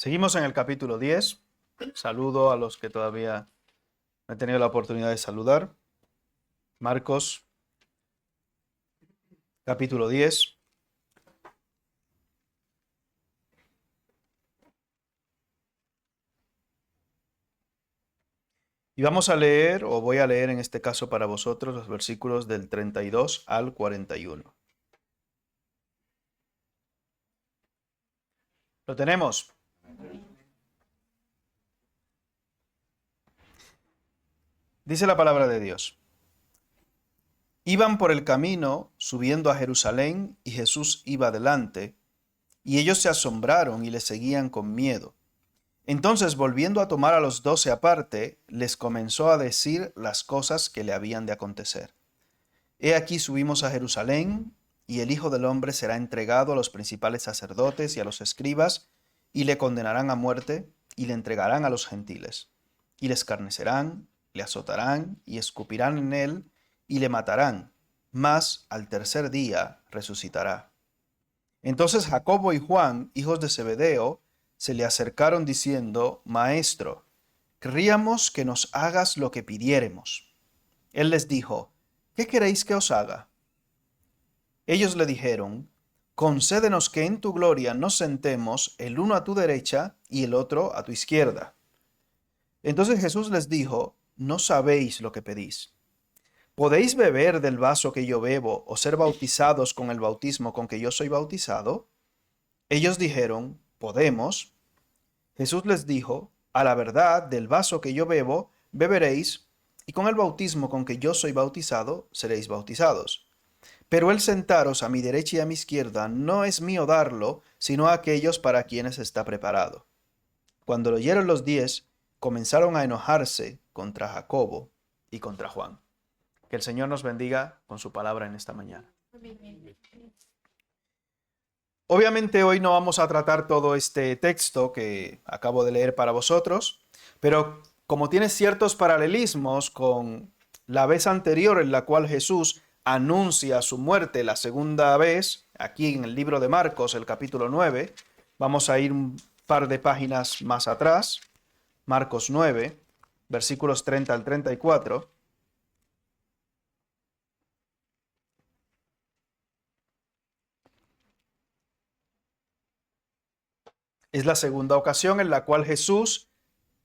Seguimos en el capítulo 10. Saludo a los que todavía no he tenido la oportunidad de saludar. Marcos, capítulo 10. Y vamos a leer, o voy a leer en este caso para vosotros, los versículos del 32 al 41. ¿Lo tenemos? Dice la palabra de Dios. Iban por el camino subiendo a Jerusalén y Jesús iba delante, y ellos se asombraron y le seguían con miedo. Entonces, volviendo a tomar a los 12 aparte, les comenzó a decir las cosas que le habían de acontecer. He aquí subimos a Jerusalén, y el Hijo del Hombre será entregado a los principales sacerdotes y a los escribas, y le condenarán a muerte, y le entregarán a los gentiles. Y le escarnecerán, le azotarán, y escupirán en él, y le matarán, mas al tercer día resucitará. Entonces Jacobo y Juan, hijos de Zebedeo, se le acercaron diciendo: Maestro, querríamos que nos hagas lo que pidiéremos. Él les dijo: ¿Qué queréis que os haga? Ellos le dijeron: Concédenos que en tu gloria nos sentemos, el uno a tu derecha y el otro a tu izquierda. Entonces Jesús les dijo: No sabéis lo que pedís. ¿Podéis beber del vaso que yo bebo o ser bautizados con el bautismo con que yo soy bautizado? Ellos dijeron: Podemos. Jesús les dijo: A la verdad, del vaso que yo bebo, beberéis, y con el bautismo con que yo soy bautizado, seréis bautizados. Pero el sentaros a mi derecha y a mi izquierda no es mío darlo, sino a aquellos para quienes está preparado. Cuando lo oyeron los 10, comenzaron a enojarse contra Jacobo y contra Juan. Que el Señor nos bendiga con su palabra en esta mañana. Obviamente hoy no vamos a tratar todo este texto que acabo de leer para vosotros, pero como tiene ciertos paralelismos con la vez anterior en la cual Jesús anuncia su muerte la segunda vez, aquí en el libro de Marcos, el capítulo 9, vamos a ir un par de páginas más atrás, Marcos 9, versículos 30 al 34. Es la segunda ocasión en la cual Jesús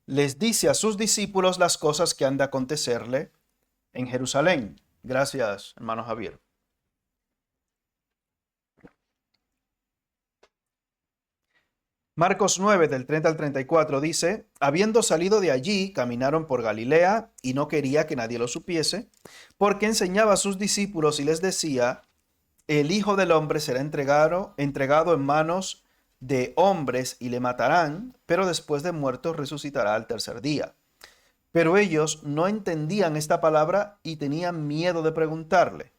les dice a sus discípulos las cosas que han de acontecerle en Jerusalén. Gracias, hermano Javier. Marcos 9, del 30 al 34 dice: Habiendo salido de allí, caminaron por Galilea, y no quería que nadie lo supiese, porque enseñaba a sus discípulos y les decía: El Hijo del Hombre será entregado en manos de hombres y le matarán, pero después de muerto resucitará al tercer día. Pero ellos no entendían esta palabra y tenían miedo de preguntarle.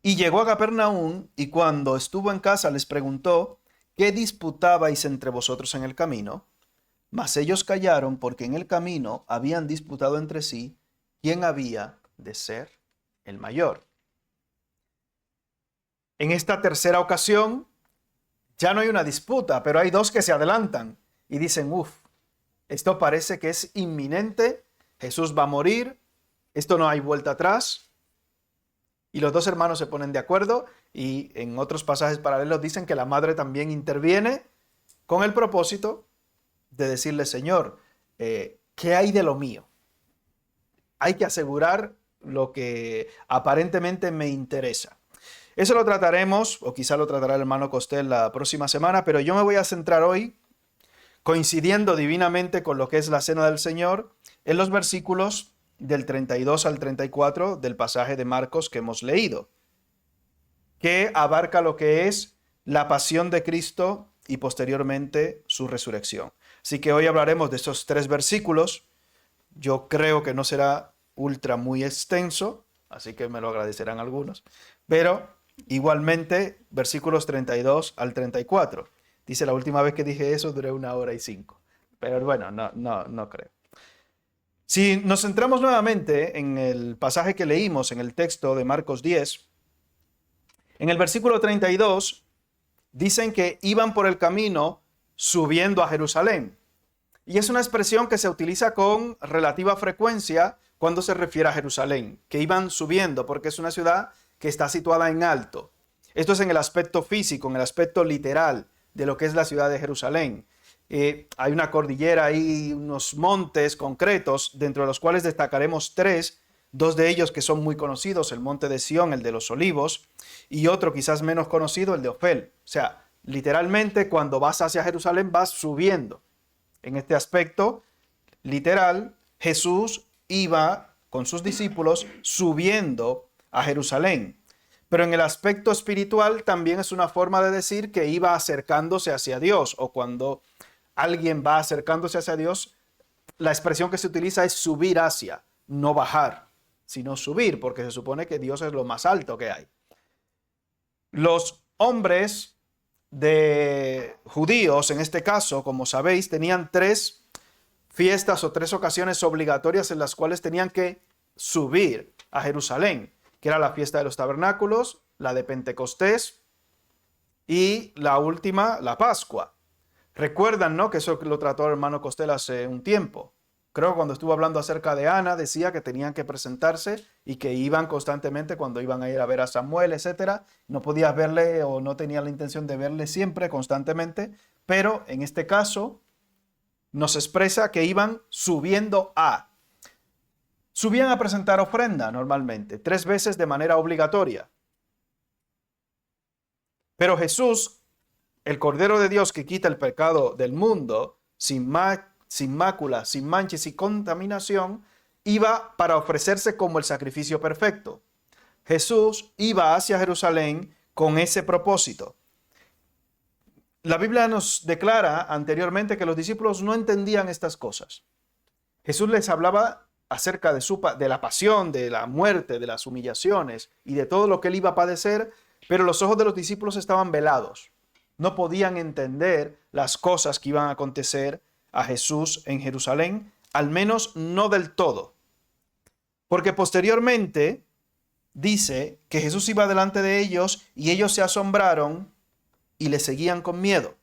Y llegó a Capernaum, y cuando estuvo en casa les preguntó: ¿Qué disputabais entre vosotros en el camino? Mas ellos callaron, porque en el camino habían disputado entre sí quién había de ser el mayor. En esta tercera ocasión ya no hay una disputa, pero hay dos que se adelantan y dicen: esto parece que es inminente, Jesús va a morir, esto no hay vuelta atrás. Y los dos hermanos se ponen de acuerdo, y en otros pasajes paralelos dicen que la madre también interviene con el propósito de decirle: Señor, ¿qué hay de lo mío? Hay que asegurar lo que aparentemente me interesa. Eso lo trataremos, o quizá lo tratará el hermano Costel la próxima semana, pero yo me voy a centrar hoy, coincidiendo divinamente con lo que es la cena del Señor, en los versículos del 32 al 34 del pasaje de Marcos que hemos leído, que abarca lo que es la pasión de Cristo y posteriormente su resurrección. Así que hoy hablaremos de estos 3 versículos. Yo creo que no será ultra muy extenso, así que me lo agradecerán algunos, pero igualmente versículos 32 al 34. Dice: la última vez que dije eso duré 1 hora y 5, pero bueno, no creo. Si nos centramos nuevamente en el pasaje que leímos en el texto de Marcos 10, en el versículo 32 dicen que iban por el camino subiendo a Jerusalén. Y es una expresión que se utiliza con relativa frecuencia cuando se refiere a Jerusalén, que iban subiendo porque es una ciudad que está situada en alto. Esto es en el aspecto físico, en el aspecto literal de lo que es la ciudad de Jerusalén. Hay una cordillera ahí, unos montes concretos, dentro de los cuales destacaremos tres, dos de ellos que son muy conocidos, el monte de Sión, el de los Olivos, y otro quizás menos conocido, el de Ofel. O sea, literalmente cuando vas hacia Jerusalén vas subiendo. En este aspecto literal, Jesús iba con sus discípulos subiendo a Jerusalén. Pero en el aspecto espiritual también es una forma de decir que iba acercándose hacia Dios, o cuando alguien va acercándose hacia Dios, la expresión que se utiliza es subir hacia, no bajar, sino subir, porque se supone que Dios es lo más alto que hay. Los hombres de judíos, en este caso, como sabéis, tenían tres fiestas o tres ocasiones obligatorias en las cuales tenían que subir a Jerusalén, que era la fiesta de los tabernáculos, la de Pentecostés y la última, la Pascua. Recuerdan, ¿no?, que eso lo trató el hermano Costel hace un tiempo. Creo que cuando estuvo hablando acerca de Ana, decía que tenían que presentarse y que iban constantemente cuando iban a ir a ver a Samuel, etcétera. No podías verle o no tenías la intención de verle siempre, constantemente, pero en este caso nos expresa que iban subiendo a. Subían a presentar ofrenda normalmente, 3 veces de manera obligatoria. Pero Jesús, el Cordero de Dios que quita el pecado del mundo, sin mácula, sin mancha y sin contaminación, iba para ofrecerse como el sacrificio perfecto. Jesús iba hacia Jerusalén con ese propósito. La Biblia nos declara anteriormente que los discípulos no entendían estas cosas. Jesús les hablaba acerca de la pasión, de la muerte, de las humillaciones y de todo lo que él iba a padecer, pero los ojos de los discípulos estaban velados. No podían entender las cosas que iban a acontecer a Jesús en Jerusalén, al menos no del todo. Porque posteriormente dice que Jesús iba delante de ellos y ellos se asombraron y le seguían con miedo.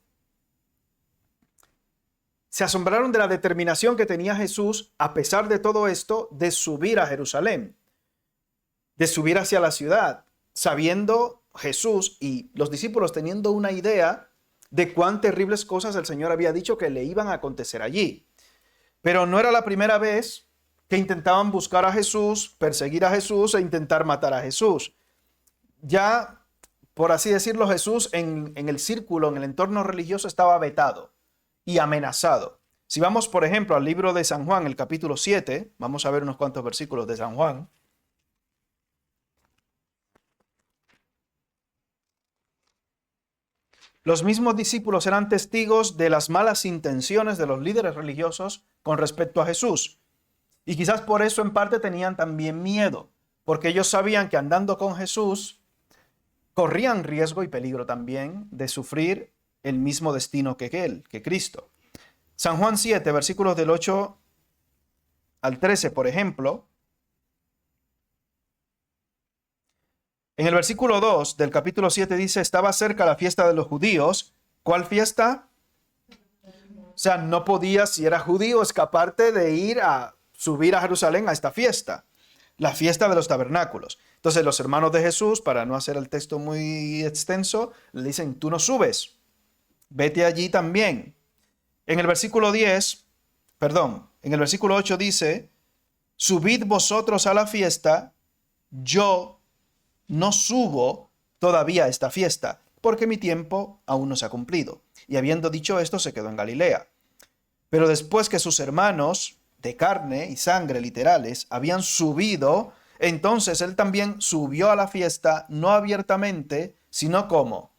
Se asombraron de la determinación que tenía Jesús, a pesar de todo esto, de subir a Jerusalén, de subir hacia la ciudad, sabiendo Jesús y los discípulos teniendo una idea de cuán terribles cosas el Señor había dicho que le iban a acontecer allí. Pero no era la primera vez que intentaban buscar a Jesús, perseguir a Jesús e intentar matar a Jesús. Ya, por así decirlo, Jesús en el círculo, en el entorno religioso, estaba vetado y amenazado. Si vamos, por ejemplo, al libro de San Juan, el capítulo 7, vamos a ver unos cuantos versículos de San Juan. Los mismos discípulos eran testigos de las malas intenciones de los líderes religiosos con respecto a Jesús. Y quizás por eso en parte tenían también miedo, porque ellos sabían que andando con Jesús corrían riesgo y peligro también de sufrir el mismo destino que él, que Cristo. San Juan 7, versículos del 8 al 13, por ejemplo. En el versículo 2 del capítulo 7 dice, estaba cerca la fiesta de los judíos. ¿Cuál fiesta? O sea, no podías, si eras judío, escaparte de ir a subir a Jerusalén a esta fiesta, la fiesta de los tabernáculos. Entonces los hermanos de Jesús, para no hacer el texto muy extenso, le dicen, tú no subes, vete allí también. En el versículo 8 dice, subid vosotros a la fiesta, yo no subo todavía a esta fiesta, porque mi tiempo aún no se ha cumplido. Y habiendo dicho esto, se quedó en Galilea. Pero después que sus hermanos de carne y sangre literales habían subido, entonces él también subió a la fiesta, no abiertamente, sino como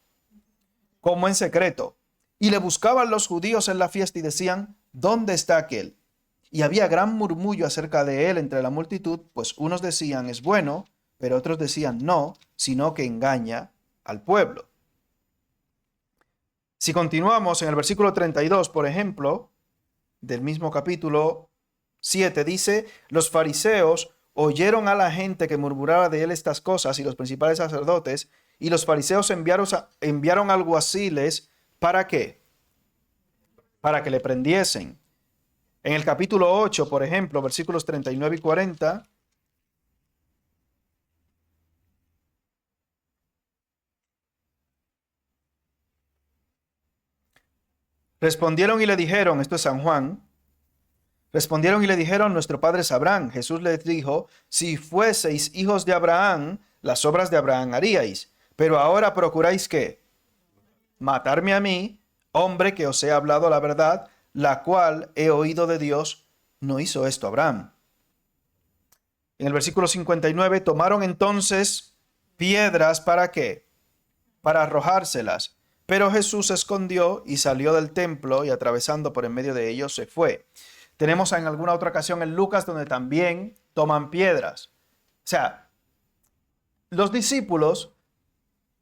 en secreto. Y le buscaban los judíos en la fiesta y decían, ¿dónde está aquel? Y había gran murmullo acerca de él entre la multitud, pues unos decían, es bueno, pero otros decían, no, sino que engaña al pueblo. Si continuamos en el versículo 32, por ejemplo, del mismo capítulo 7, dice, los fariseos oyeron a la gente que murmuraba de él estas cosas y los principales sacerdotes, y los fariseos enviaron alguaciles, ¿para qué? para que le prendiesen. En el capítulo 8, por ejemplo, versículos 39 y 40, respondieron y le dijeron, esto es San Juan, respondieron y le dijeron, nuestro padre es Abraham. Jesús les dijo, si fueseis hijos de Abraham, las obras de Abraham haríais. Pero ahora procuráis ¿qué? Matarme a mí, hombre que os he hablado la verdad, la cual he oído de Dios. No hizo esto Abraham. En el versículo 59, tomaron entonces piedras ¿para qué? Para arrojárselas. Pero Jesús se escondió y salió del templo y atravesando por en medio de ellos se fue. Tenemos en alguna otra ocasión en Lucas donde también toman piedras. O sea, los discípulos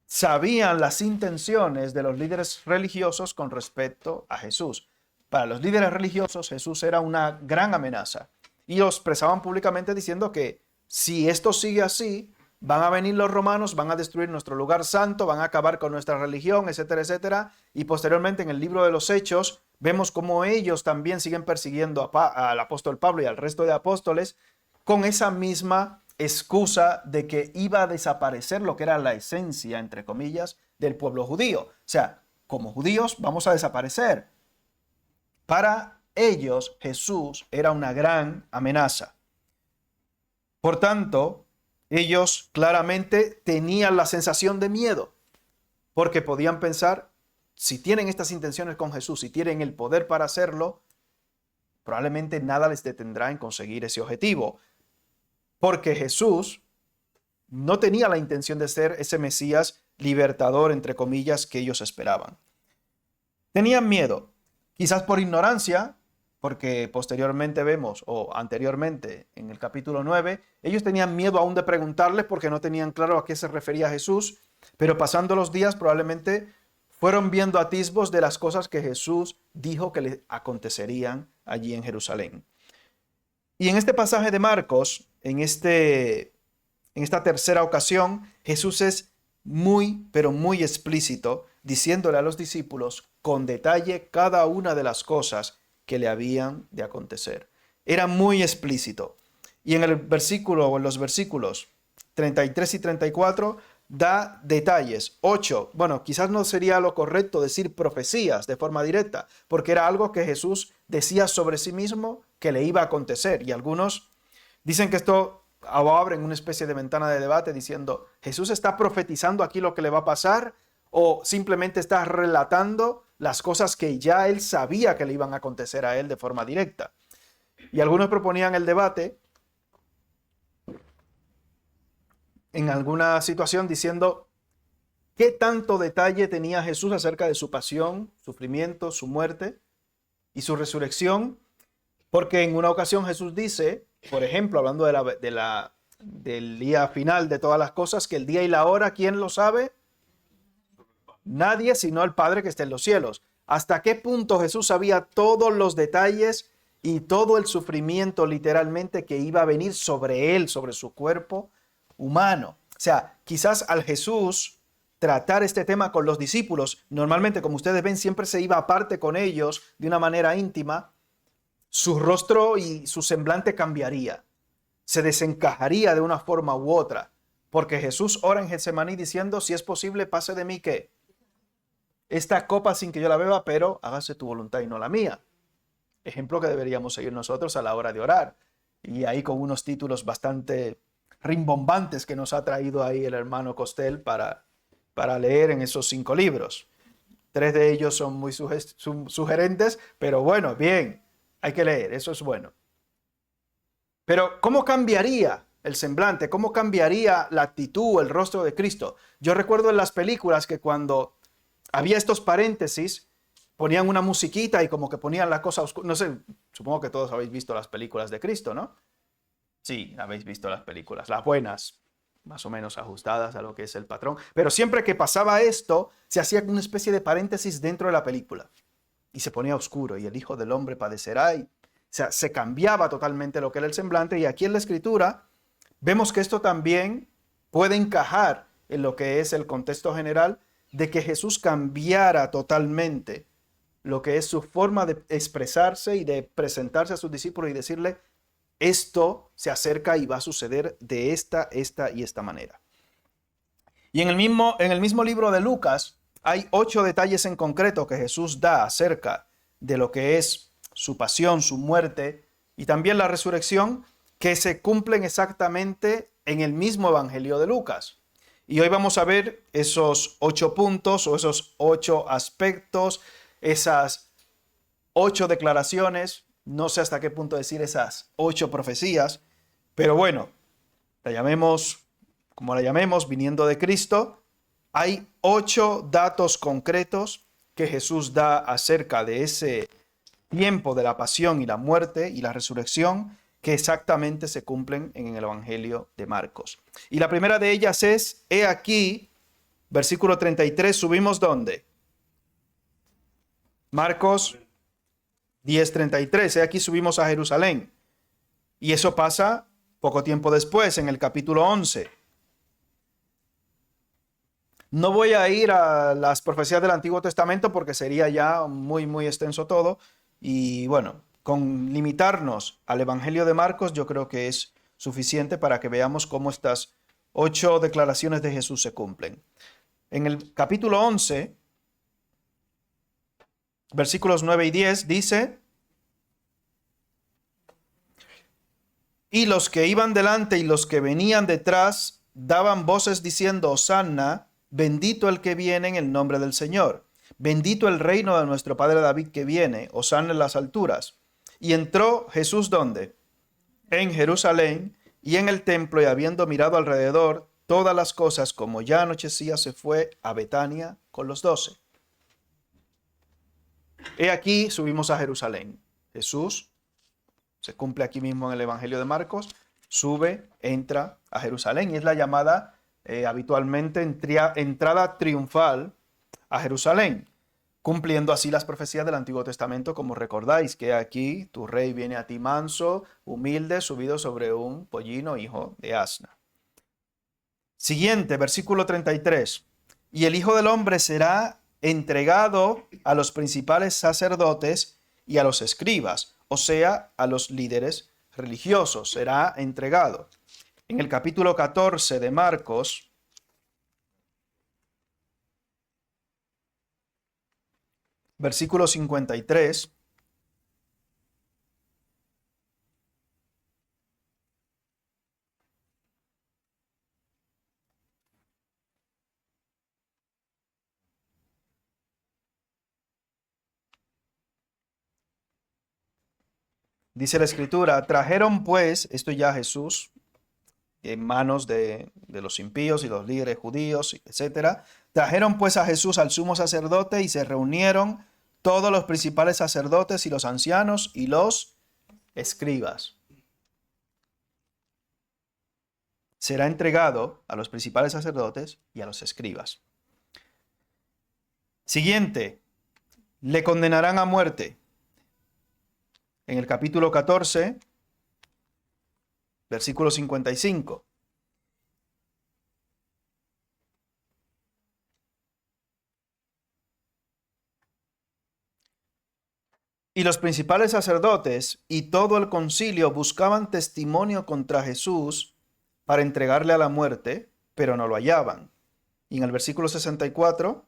sabían las intenciones de los líderes religiosos con respecto a Jesús. Para los líderes religiosos Jesús era una gran amenaza y lo expresaban públicamente diciendo que si esto sigue así, van a venir los romanos, van a destruir nuestro lugar santo, van a acabar con nuestra religión, etcétera, etcétera. Y posteriormente en el libro de los Hechos vemos cómo ellos también siguen persiguiendo al apóstol Pablo y al resto de apóstoles con esa misma excusa de que iba a desaparecer lo que era la esencia, entre comillas, del pueblo judío. O sea, como judíos vamos a desaparecer. Para ellos Jesús era una gran amenaza. Por tanto, ellos claramente tenían la sensación de miedo, porque podían pensar, si tienen estas intenciones con Jesús, si tienen el poder para hacerlo, probablemente nada les detendrá en conseguir ese objetivo. Porque Jesús no tenía la intención de ser ese Mesías libertador, entre comillas, que ellos esperaban. Tenían miedo, quizás por ignorancia, porque posteriormente vemos, o anteriormente en el capítulo 9, ellos tenían miedo aún de preguntarles porque no tenían claro a qué se refería Jesús, pero pasando los días probablemente fueron viendo atisbos de las cosas que Jesús dijo que les acontecerían allí en Jerusalén. Y en este pasaje de Marcos, en esta tercera ocasión, Jesús es muy, pero muy explícito, diciéndole a los discípulos con detalle cada una de las cosas que le habían de acontecer. Era muy explícito. Y en el versículo, o en los versículos 33 y 34, da detalles. 8, bueno, quizás no sería lo correcto decir profecías de forma directa, porque era algo que Jesús decía sobre sí mismo que le iba a acontecer. Y algunos dicen que esto abren una especie de ventana de debate diciendo, ¿Jesús está profetizando aquí lo que le va a pasar? ¿O simplemente está relatando las cosas que ya él sabía que le iban a acontecer a él de forma directa? Y algunos proponían el debate en alguna situación diciendo, ¿qué tanto detalle tenía Jesús acerca de su pasión, sufrimiento, su muerte y su resurrección? Porque en una ocasión Jesús dice, por ejemplo, hablando del día final de todas las cosas, que el día y la hora, ¿quién lo sabe? Nadie sino el Padre que está en los cielos. ¿Hasta qué punto Jesús sabía todos los detalles y todo el sufrimiento literalmente que iba a venir sobre él, sobre su cuerpo humano? O sea, quizás al Jesús tratar este tema con los discípulos, normalmente, como ustedes ven, siempre se iba aparte con ellos de una manera íntima, su rostro y su semblante cambiaría, se desencajaría de una forma u otra, porque Jesús ora en Getsemaní diciendo, si es posible, pase de mí ¿qué? Esta copa sin que yo la beba, pero hágase tu voluntad y no la mía. Ejemplo que deberíamos seguir nosotros a la hora de orar. Y ahí con unos títulos bastante rimbombantes que nos ha traído ahí el hermano Costel para leer en esos 5 libros. 3 de ellos son muy sugerentes, pero bueno, bien, hay que leer, eso es bueno. Pero ¿cómo cambiaría el semblante? ¿Cómo cambiaría la actitud, el rostro de Cristo? Yo recuerdo en las películas que cuando había estos paréntesis, ponían una musiquita y como que ponían la cosa oscura. No sé, supongo que todos habéis visto las películas de Cristo, ¿no? Sí, habéis visto las películas, las buenas, más o menos ajustadas a lo que es el patrón. Pero siempre que pasaba esto, se hacía una especie de paréntesis dentro de la película. Y se ponía oscuro y el Hijo del Hombre padecerá. O sea, se cambiaba totalmente lo que era el semblante. Y aquí en la Escritura vemos que esto también puede encajar en lo que es el contexto general de que Jesús cambiara totalmente lo que es su forma de expresarse y de presentarse a sus discípulos y decirle, esto se acerca y va a suceder de esta y esta manera. Y en el mismo libro de Lucas hay 8 detalles en concreto que Jesús da acerca de lo que es su pasión, su muerte y también la resurrección, que se cumplen exactamente en el mismo Evangelio de Lucas. Y hoy vamos a ver esos 8 puntos o esos 8 aspectos, esas 8 declaraciones, no sé hasta qué punto decir esas 8 profecías, pero bueno, la llamemos como la llamemos, viniendo de Cristo, hay 8 datos concretos que Jesús da acerca de ese tiempo de la pasión y la muerte y la resurrección que exactamente se cumplen en el Evangelio de Marcos. Y la primera de ellas es, he aquí, versículo 33, subimos ¿dónde? Marcos 10:33, he aquí subimos a Jerusalén. Y eso pasa poco tiempo después, en el capítulo 11. No voy a ir a las profecías del Antiguo Testamento porque sería ya muy extenso todo. Y bueno, con limitarnos al Evangelio de Marcos, yo creo que es suficiente para que veamos cómo estas 8 declaraciones de Jesús se cumplen. En el capítulo 11, versículos 9 y 10, dice, y los que iban delante y los que venían detrás daban voces diciendo, Hosanna, bendito el que viene en el nombre del Señor. Bendito el reino de nuestro padre David que viene, hosanna en las alturas. Y entró Jesús ¿dónde? En Jerusalén y en el templo, y habiendo mirado alrededor todas las cosas, como ya anochecía, se fue a Betania con los 12. He aquí subimos a Jerusalén. Jesús se cumple aquí mismo en el Evangelio de Marcos, sube, entra a Jerusalén y es la llamada habitualmente entrada triunfal a Jerusalén, cumpliendo así las profecías del Antiguo Testamento, como recordáis, que aquí tu rey viene a ti manso, humilde, subido sobre un pollino, hijo de asna. Siguiente, versículo 33. Y el Hijo del Hombre será entregado a los principales sacerdotes y a los escribas, o sea, a los líderes religiosos, será entregado. En el capítulo 14 de Marcos, versículo 53, dice la Escritura, trajeron pues, esto ya Jesús, en manos de los impíos y los líderes judíos, etcétera. Trajeron pues a Jesús al sumo sacerdote y se reunieron todos los principales sacerdotes y los ancianos y los escribas. Será entregado a los principales sacerdotes y a los escribas. Siguiente, le condenarán a muerte. En el capítulo 14, versículo 55. Y los principales sacerdotes y todo el concilio buscaban testimonio contra Jesús para entregarle a la muerte, pero no lo hallaban. Y en el versículo 64,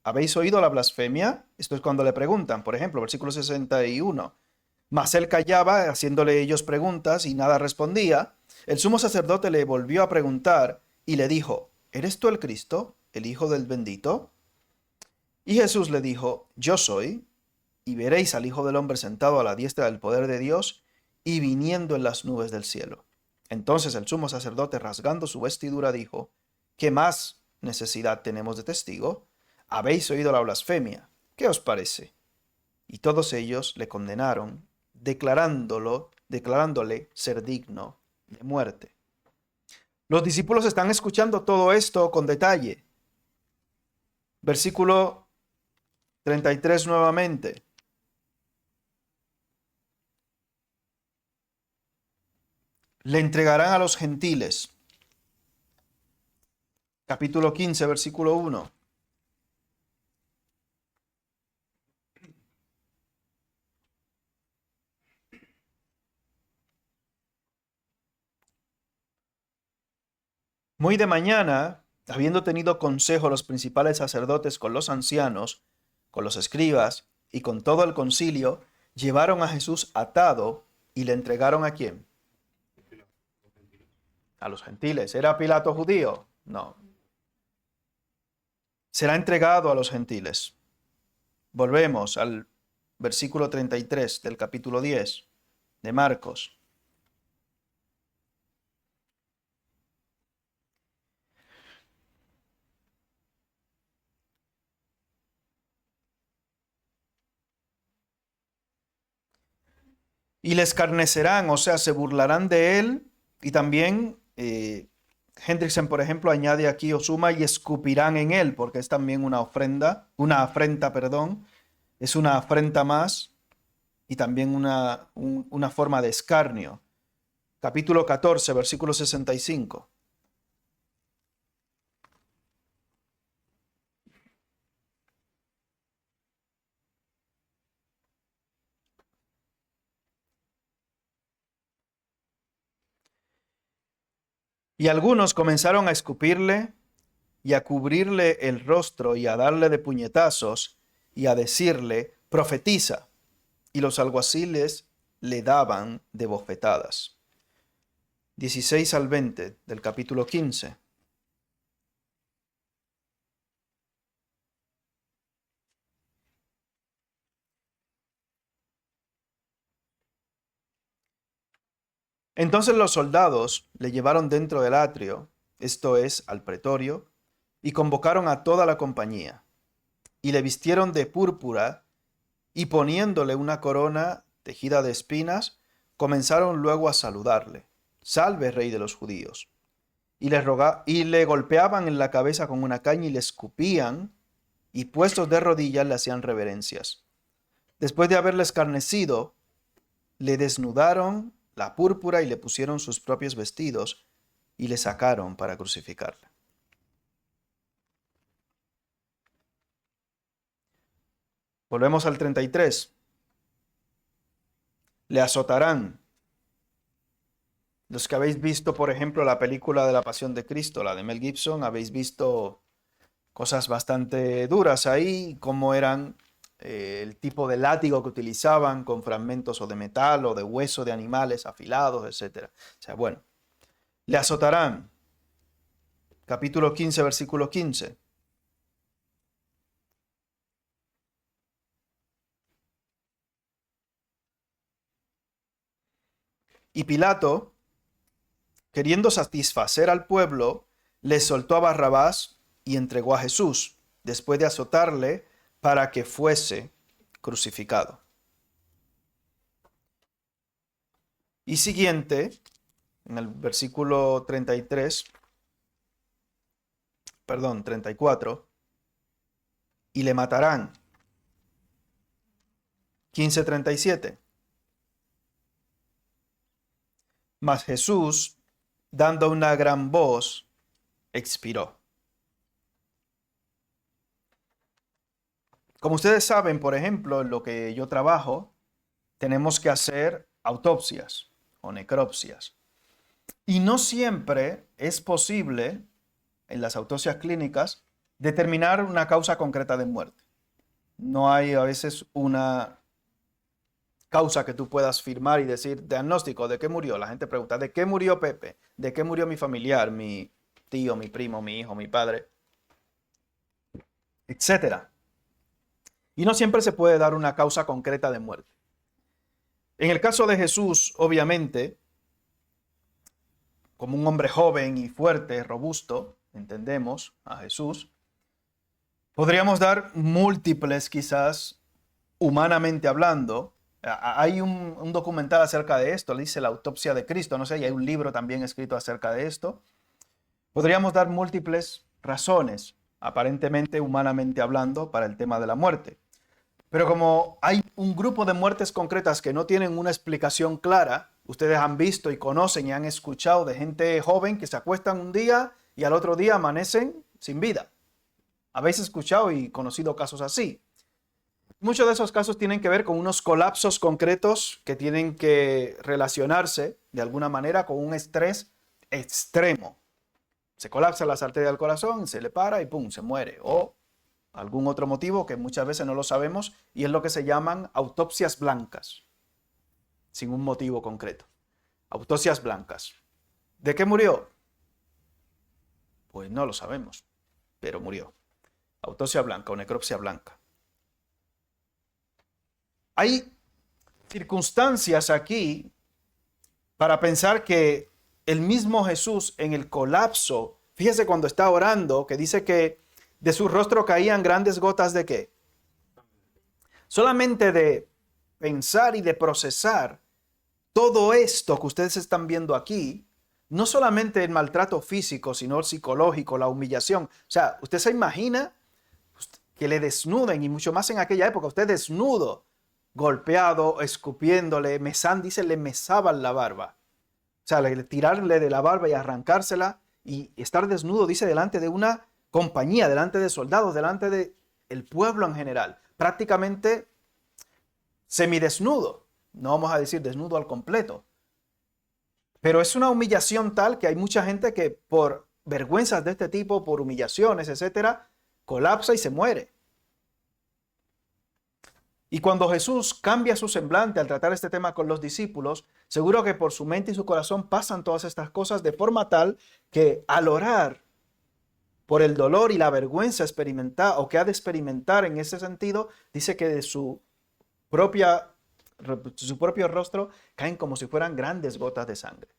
¿habéis oído la blasfemia? Esto es cuando le preguntan, por ejemplo, versículo 61. Mas él callaba, haciéndole ellos preguntas, y nada respondía. El sumo sacerdote le volvió a preguntar y le dijo, ¿eres tú el Cristo, el Hijo del bendito? Y Jesús le dijo, yo soy, y veréis al Hijo del Hombre sentado a la diestra del poder de Dios y viniendo en las nubes del cielo. Entonces el sumo sacerdote, rasgando su vestidura, dijo, ¿qué más necesidad tenemos de testigo? Habéis oído la blasfemia. ¿Qué os parece? Y todos ellos le condenaron, declarándole ser digno de muerte. Los discípulos están escuchando todo esto con detalle. Versículo 33 nuevamente. Le entregarán a los gentiles. Capítulo 15, versículo 1. Muy de mañana, habiendo tenido consejo los principales sacerdotes con los ancianos, con los escribas y con todo el concilio, llevaron a Jesús atado y le entregaron ¿a quién? A los gentiles. ¿Era Pilato judío? No. Será entregado a los gentiles. Volvemos al versículo 33 del capítulo 10 de Marcos. Y le escarnecerán, o sea, se burlarán de él. Y también Hendrickson, por ejemplo, añade aquí o suma y escupirán en él, porque es también una ofrenda, una afrenta, perdón, es una afrenta más y también una forma de escarnio. Capítulo 14, versículo 65. Y algunos comenzaron a escupirle y a cubrirle el rostro y a darle de puñetazos y a decirle, profetiza. Y los alguaciles le daban de bofetadas. 16 al 20 del capítulo 15. Entonces los soldados le llevaron dentro del atrio, esto es, al pretorio, y convocaron a toda la compañía, y le vistieron de púrpura, y poniéndole una corona tejida de espinas, comenzaron luego a saludarle. Salve, rey de los judíos. Y le golpeaban en la cabeza con una caña y le escupían, y puestos de rodillas le hacían reverencias. Después de haberle escarnecido, le desnudaron la púrpura y le pusieron sus propios vestidos y le sacaron para crucificarle. Volvemos al 33. Le azotarán. Los que habéis visto, por ejemplo, la película de la Pasión de Cristo, la de Mel Gibson, habéis visto cosas bastante duras ahí, cómo eran el tipo de látigo que utilizaban con fragmentos o de metal o de hueso de animales afilados, etc. O sea, bueno, le azotarán. Capítulo 15, versículo 15. Y Pilato, queriendo satisfacer al pueblo, le soltó a Barrabás y entregó a Jesús, después de azotarle, para que fuese crucificado. Y siguiente, en el versículo 33, perdón, 34, y le matarán. 15:37. Mas Jesús, dando una gran voz, expiró. Como ustedes saben, por ejemplo, en lo que yo trabajo, tenemos que hacer autopsias o necropsias. Y no siempre es posible, en las autopsias clínicas, determinar una causa concreta de muerte. No hay a veces una causa que tú puedas firmar y decir, diagnóstico, ¿de qué murió? La gente pregunta, ¿de qué murió Pepe? ¿De qué murió mi familiar, mi tío, mi primo, mi hijo, mi padre? Etcétera. Y no siempre se puede dar una causa concreta de muerte. En el caso de Jesús, obviamente, como un hombre joven y fuerte, robusto, entendemos a Jesús, podríamos dar múltiples, quizás, humanamente hablando. Hay un documental acerca de esto, le dice La autopsia de Cristo, no sé, y hay un libro también escrito acerca de esto. Podríamos dar múltiples razones, aparentemente humanamente hablando, para el tema de la muerte. Pero como hay un grupo de muertes concretas que no tienen una explicación clara, ustedes han visto y conocen y han escuchado de gente joven que se acuestan un día y al otro día amanecen sin vida. Habéis escuchado y conocido casos así. Muchos de esos casos tienen que ver con unos colapsos concretos que tienen que relacionarse de alguna manera con un estrés extremo. se colapsa las arterias del corazón, se le para y ¡pum!, se muere. O algún otro motivo que muchas veces no lo sabemos y es lo que se llaman autopsias blancas, sin un motivo concreto. Autopsias blancas. ¿De qué murió? Pues no lo sabemos, pero murió. Autopsia blanca o necropsia blanca. Hay circunstancias aquí para pensar que el mismo Jesús en el colapso, fíjese cuando está orando, que dice que de su rostro caían grandes gotas de ¿qué? Solamente de pensar y de procesar todo esto que ustedes están viendo aquí, no solamente el maltrato físico, sino el psicológico, la humillación. O sea, usted se imagina que le desnuden, y mucho más en aquella época, usted desnudo, golpeado, escupiéndole, dice, le mesaban la barba. O sea, tirarle de la barba y arrancársela y estar desnudo, dice, delante de una compañía, delante de soldados, delante del pueblo en general. Prácticamente semidesnudo. No vamos a decir desnudo al completo. Pero es una humillación tal que hay mucha gente que por vergüenzas de este tipo, por humillaciones, etcétera, colapsa y se muere. Y cuando Jesús cambia su semblante al tratar este tema con los discípulos, seguro que por su mente y su corazón pasan todas estas cosas de forma tal que al orar por el dolor y la vergüenza experimentada o que ha de experimentar en ese sentido, dice que de su propio rostro caen como si fueran grandes gotas de sangre.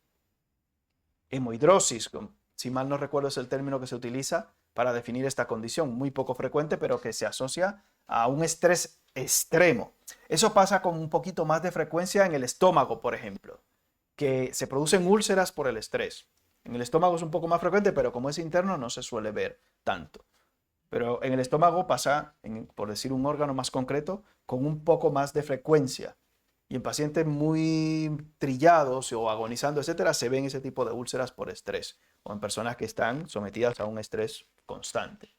Hemoidrosis, si mal no recuerdo es el término que se utiliza para definir esta condición, muy poco frecuente, pero que se asocia a un estrés extremo. Eso pasa con un poquito más de frecuencia en el estómago, por ejemplo, que se producen úlceras por el estrés. En el estómago es un poco más frecuente, pero como es interno no se suele ver tanto. Pero en el estómago pasa, por decir un órgano más concreto, con un poco más de frecuencia. Y en pacientes muy trillados o agonizando, etcétera, se ven ese tipo de úlceras por estrés. O en personas que están sometidas a un estrés constante.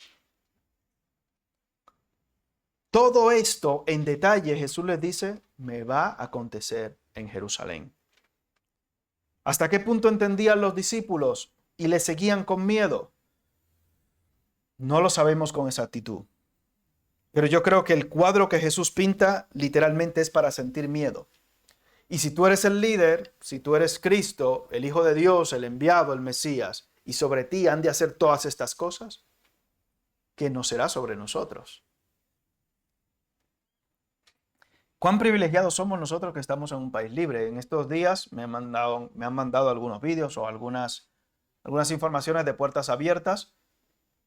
Todo esto en detalle Jesús les dice, me va a acontecer en Jerusalén. ¿Hasta qué punto entendían los discípulos y le seguían con miedo? No lo sabemos con exactitud. Pero yo creo que el cuadro que Jesús pinta literalmente es para sentir miedo. Y si tú eres el líder, si tú eres Cristo, el Hijo de Dios, el enviado, el Mesías, y sobre ti han de hacer todas estas cosas, ¿qué no será sobre nosotros? ¿Cuán privilegiados somos nosotros que estamos en un país libre? En estos días me han mandado algunos vídeos o algunas informaciones de puertas abiertas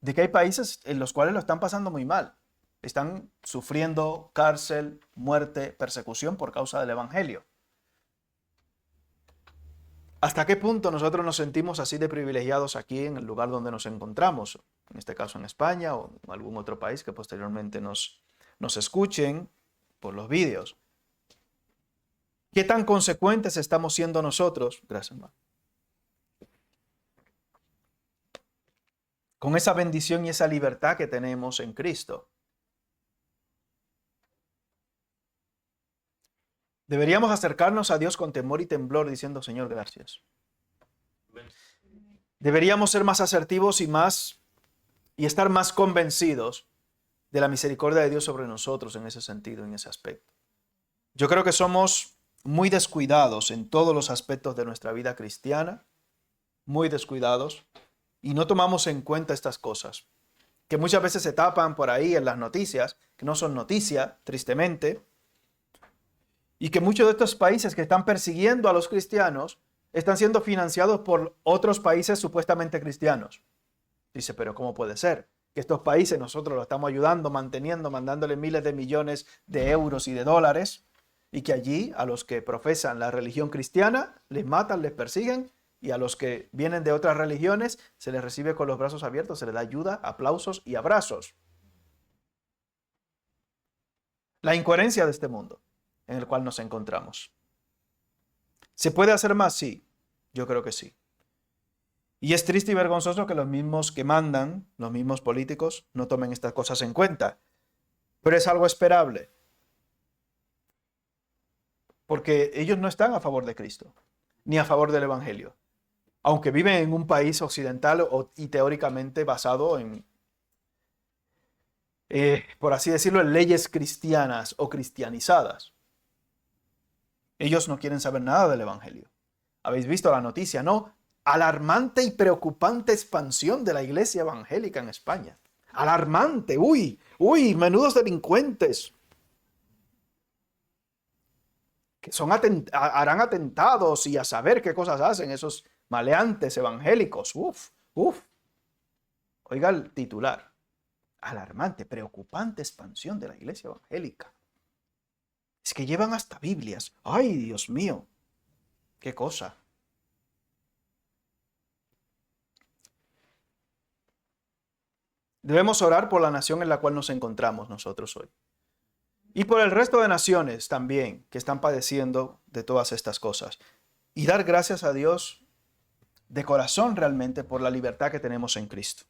de que hay países en los cuales lo están pasando muy mal. Están sufriendo cárcel, muerte, persecución por causa del Evangelio. ¿Hasta qué punto nosotros nos sentimos así de privilegiados aquí en el lugar donde nos encontramos? En este caso en España o en algún otro país que posteriormente nos escuchen por los vídeos. ¿Qué tan consecuentes estamos siendo nosotros? Gracias, hermano. Con esa bendición y esa libertad que tenemos en Cristo. Deberíamos acercarnos a Dios con temor y temblor diciendo, Señor, gracias. Deberíamos ser más asertivos y estar más convencidos de la misericordia de Dios sobre nosotros en ese sentido, en ese aspecto. Yo creo que somos muy descuidados en todos los aspectos de nuestra vida cristiana, muy descuidados, y no tomamos en cuenta estas cosas, que muchas veces se tapan por ahí en las noticias, que no son noticia, tristemente, y que muchos de estos países que están persiguiendo a los cristianos están siendo financiados por otros países supuestamente cristianos. Dice, pero ¿cómo puede ser? Que estos países nosotros los estamos ayudando, manteniendo, mandándole miles de millones de euros y de dólares, y que allí a los que profesan la religión cristiana les matan, les persiguen, y a los que vienen de otras religiones se les recibe con los brazos abiertos, se les da ayuda, aplausos y abrazos. La incoherencia de este mundo en el cual nos encontramos. ¿Se puede hacer más? Sí, yo creo que sí. Y es triste y vergonzoso que los mismos que mandan, los mismos políticos, no tomen estas cosas en cuenta. Pero es algo esperable. Porque ellos no están a favor de Cristo, ni a favor del Evangelio. aunque viven en un país occidental y teóricamente basado en, por así decirlo, en leyes cristianas o cristianizadas. Ellos no quieren saber nada del Evangelio. Habéis visto la noticia, ¿no? Alarmante y preocupante expansión de la iglesia evangélica en España. Alarmante, uy, menudos delincuentes. Que harán atentados y a saber qué cosas hacen esos maleantes evangélicos. Oiga el titular. Alarmante, preocupante expansión de la iglesia evangélica. Es que llevan hasta Biblias. ¡Ay, Dios mío! ¡Qué cosa! Debemos orar por la nación en la cual nos encontramos nosotros hoy. Y por el resto de naciones también que están padeciendo de todas estas cosas. Y dar gracias a Dios de corazón realmente por la libertad que tenemos en Cristo.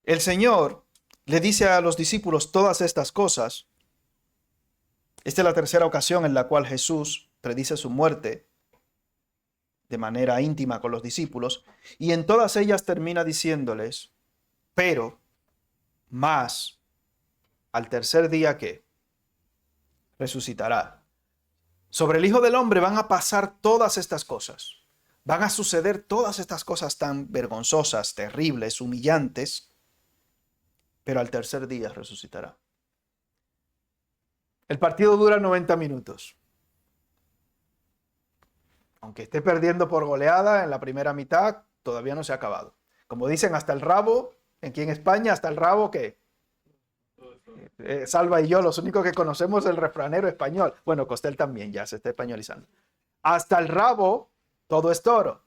El Señor le dice a los discípulos todas estas cosas. Esta es la tercera ocasión en la cual Jesús predice su muerte de manera íntima con los discípulos, y en todas ellas termina diciéndoles, pero más al tercer día que resucitará. Sobre el Hijo del Hombre van a pasar todas estas cosas. Van a suceder todas estas cosas tan vergonzosas, terribles, humillantes, pero al tercer día resucitará. El partido dura 90 minutos. Aunque esté perdiendo por goleada en la primera mitad, todavía no se ha acabado. Como dicen, hasta el rabo, aquí en España, hasta el rabo que Salva y yo, los únicos que conocemos el refranero español. Bueno, Costel también ya se está españolizando. Hasta el rabo, todo es toro.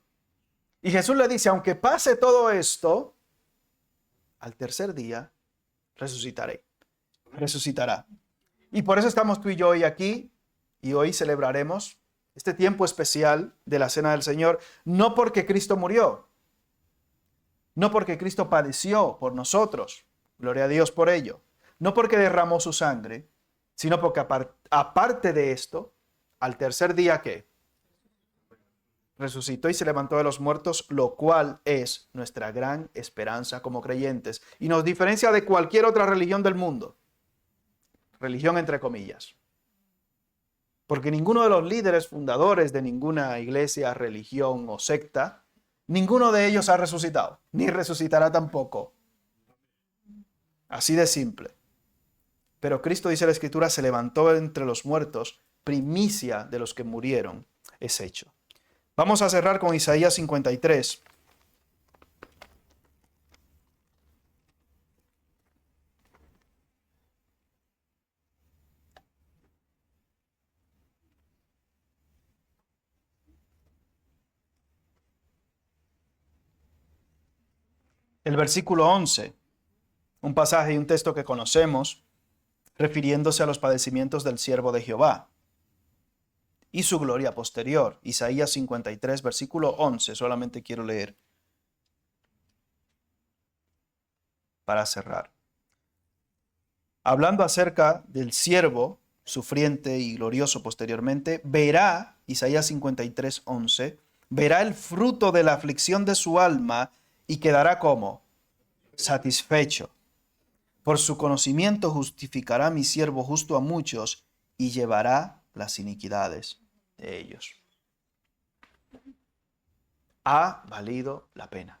Y Jesús le dice, aunque pase todo esto, al tercer día resucitaré. Resucitará. Y por eso estamos tú y yo hoy aquí, y hoy celebraremos este tiempo especial de la Cena del Señor, no porque Cristo murió, no porque Cristo padeció por nosotros, gloria a Dios por ello, no porque derramó su sangre, sino porque aparte de esto, al tercer día ¿qué? Resucitó y se levantó de los muertos, lo cual es nuestra gran esperanza como creyentes y nos diferencia de cualquier otra religión del mundo. Religión entre comillas. Porque ninguno de los líderes fundadores de ninguna iglesia, religión o secta, ninguno de ellos ha resucitado, ni resucitará tampoco. Así de simple. Pero Cristo, dice la Escritura, se levantó entre los muertos, primicia de los que murieron es hecho. Vamos a cerrar con Isaías 53. El versículo 11, un pasaje y un texto que conocemos, refiriéndose a los padecimientos del siervo de Jehová y su gloria posterior. Isaías 53, versículo 11, solamente quiero leer para cerrar. Hablando acerca del siervo sufriente y glorioso posteriormente, verá, Isaías 53, 11, verá el fruto de la aflicción de su alma y quedará como satisfecho. Por su conocimiento justificará mi siervo justo a muchos y llevará las iniquidades de ellos. Ha valido la pena.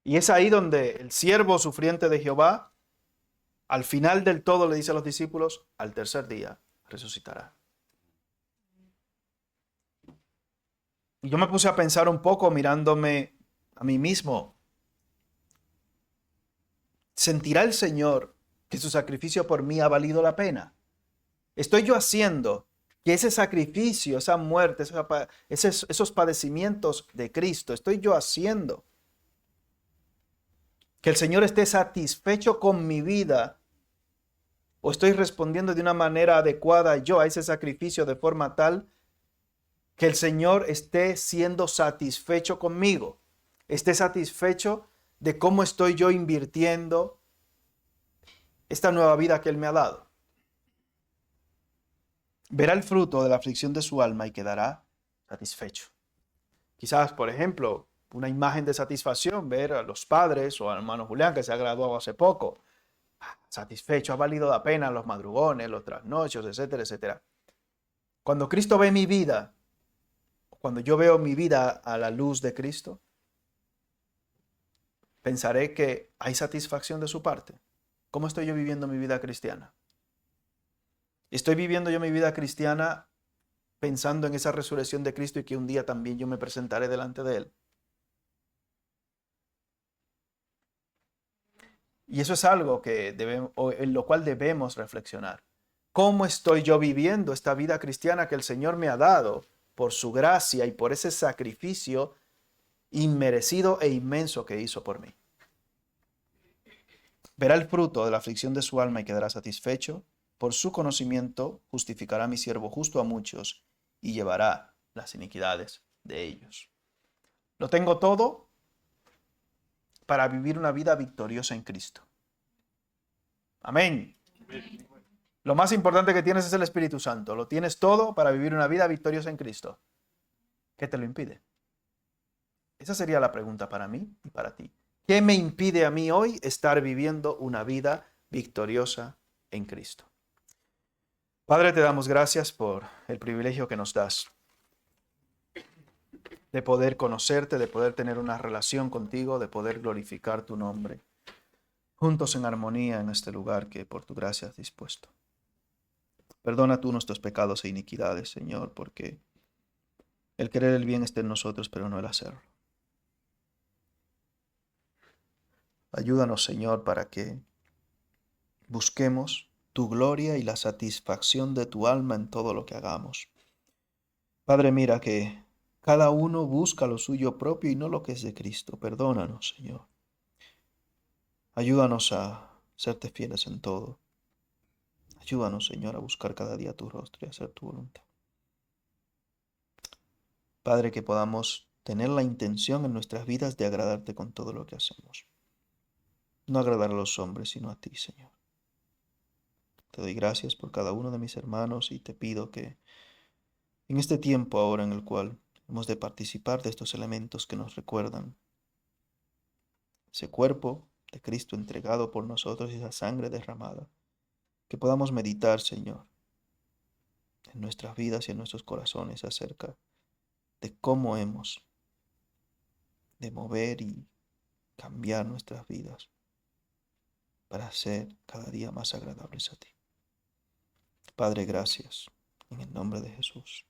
Y es ahí donde el siervo sufriente de Jehová, al final del todo le dice a los discípulos, al tercer día resucitará. Y yo me puse a pensar un poco mirándome a mí mismo. ¿Sentirá el Señor que su sacrificio por mí ha valido la pena? ¿Estoy yo haciendo que ese sacrificio, esa muerte, esos padecimientos de Cristo, estoy yo haciendo que el Señor esté satisfecho con mi vida? ¿O estoy respondiendo de una manera adecuada yo a ese sacrificio de forma tal que el Señor esté siendo satisfecho conmigo? Esté satisfecho de cómo estoy yo invirtiendo esta nueva vida que Él me ha dado. Verá el fruto de la aflicción de su alma y quedará satisfecho. Quizás, por ejemplo, una imagen de satisfacción, ver a los padres o al hermano Julián que se ha graduado hace poco, satisfecho, ha valido la pena los madrugones, los trasnochos, etcétera, etcétera. Cuando Cristo ve mi vida, cuando yo veo mi vida a la luz de Cristo, pensaré que hay satisfacción de su parte. ¿Cómo estoy yo viviendo mi vida cristiana? ¿Estoy viviendo yo mi vida cristiana pensando en esa resurrección de Cristo y que un día también yo me presentaré delante de Él? Y eso es algo que en lo cual debemos reflexionar. ¿Cómo estoy yo viviendo esta vida cristiana que el Señor me ha dado por su gracia y por ese sacrificio inmerecido e inmenso que hizo por mí? Verá el fruto de la aflicción de su alma y quedará satisfecho. Por su conocimiento justificará mi siervo justo a muchos y llevará las iniquidades de ellos. Lo tengo todo para vivir una vida victoriosa en Cristo. Amén. Lo más importante que tienes es el Espíritu Santo. Lo tienes todo para vivir una vida victoriosa en Cristo. ¿Qué te lo impide? Esa sería la pregunta para mí y para ti. ¿Qué me impide a mí hoy estar viviendo una vida victoriosa en Cristo? Padre, te damos gracias por el privilegio que nos das de poder conocerte, de poder tener una relación contigo, de poder glorificar tu nombre, juntos en armonía en este lugar que por tu gracia has dispuesto. Perdona tú nuestros pecados e iniquidades, Señor, porque el querer el bien está en nosotros, pero no el hacerlo. Ayúdanos, Señor, para que busquemos tu gloria y la satisfacción de tu alma en todo lo que hagamos. Padre, mira que cada uno busca lo suyo propio y no lo que es de Cristo. Perdónanos, Señor. Ayúdanos a serte fieles en todo. Ayúdanos, Señor, a buscar cada día tu rostro y a hacer tu voluntad. Padre, que podamos tener la intención en nuestras vidas de agradarte con todo lo que hacemos. No agradar a los hombres, sino a ti, Señor. Te doy gracias por cada uno de mis hermanos y te pido que en este tiempo ahora en el cual hemos de participar de estos elementos que nos recuerdan ese cuerpo de Cristo entregado por nosotros y esa sangre derramada, que podamos meditar, Señor, en nuestras vidas y en nuestros corazones acerca de cómo hemos de mover y cambiar nuestras vidas para ser cada día más agradables a ti. Padre, gracias, en el nombre de Jesús.